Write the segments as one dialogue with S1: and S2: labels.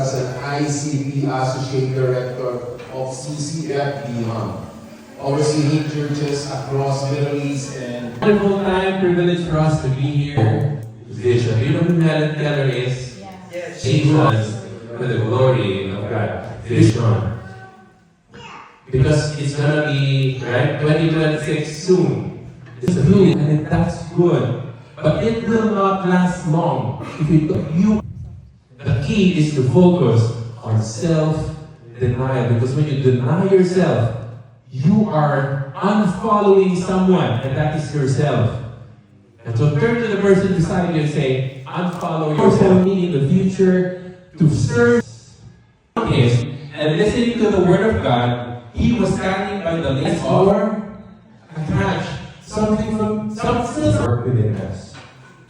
S1: as an ICP Associate Director of CCF Biham, overseeing churches across Middle East and
S2: Wonderful time, privilege for us to be here. Vision. You know who Helen Keller is?
S3: Yes.
S2: She was for the glory of God. Vision. Because it's gonna be, right, 2026 soon. It's good, and that's good. But it will not last long. If the key is to focus on self-denial. Because when you deny yourself, you are unfollowing someone, and that is yourself. And so turn to the person beside you and say, unfollow yourself, meaning the future, to serve Him, and listening to the Word of God. He was standing by the lake or attach something from some work within us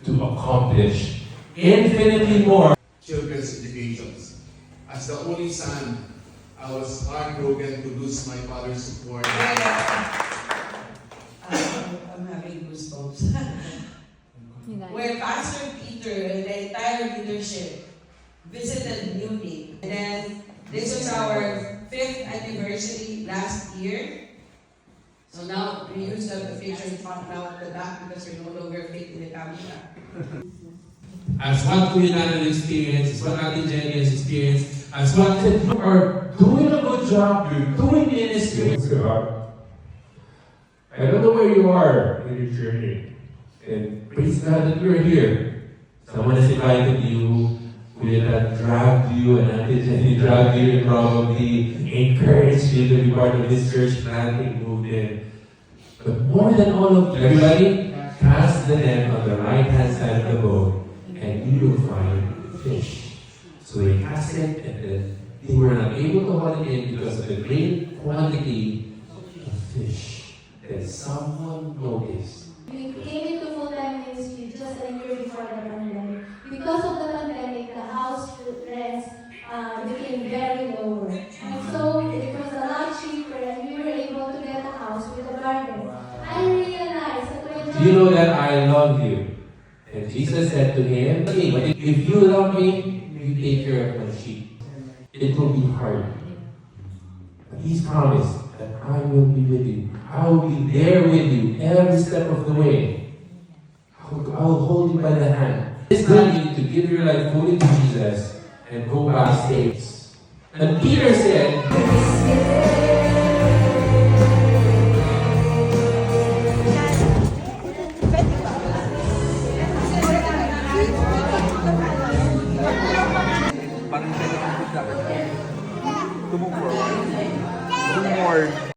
S2: to accomplish infinitely more.
S1: children's education. As the only son, I was heartbroken to lose my father's support.
S3: I'm having goosebumps. Where Pastor Peter and the entire leadership visited Munich. And then this was our 5th anniversary last year. So now we use the picture front now at the back because we're no longer faking the camera.
S2: As what Kuya Nanan experienced, as what Ate Jenny has experienced, as what you are doing a good job, you're doing ministry. I don't know where you are in your journey. And praise God that you're here. Someone has invited you, Kuya that dragged you, and Ate Jenny dragged you, and probably encouraged you to be part of this church planting movement. But more than all of you, everybody, cast the net on the right-hand side of the boat, and you will find fish. So they cast it, and then they were not able to haul it in because of the great quantity of fish that someone noticed.
S4: We came into full-time ministry just a year before the pandemic. Because of the pandemic, the house rents became very lower. And so it was a lot cheaper, and we were able to get a house with a garden. I realized that when
S2: Do you know that I love you? And Jesus said to him, if you love me, you take care of my sheep. It will be hard. But He's promised that I will be with you. I will be there with you every step of the way. I will hold you by the hand. It's time to give your life fully to Jesus and go backstage. And Peter said,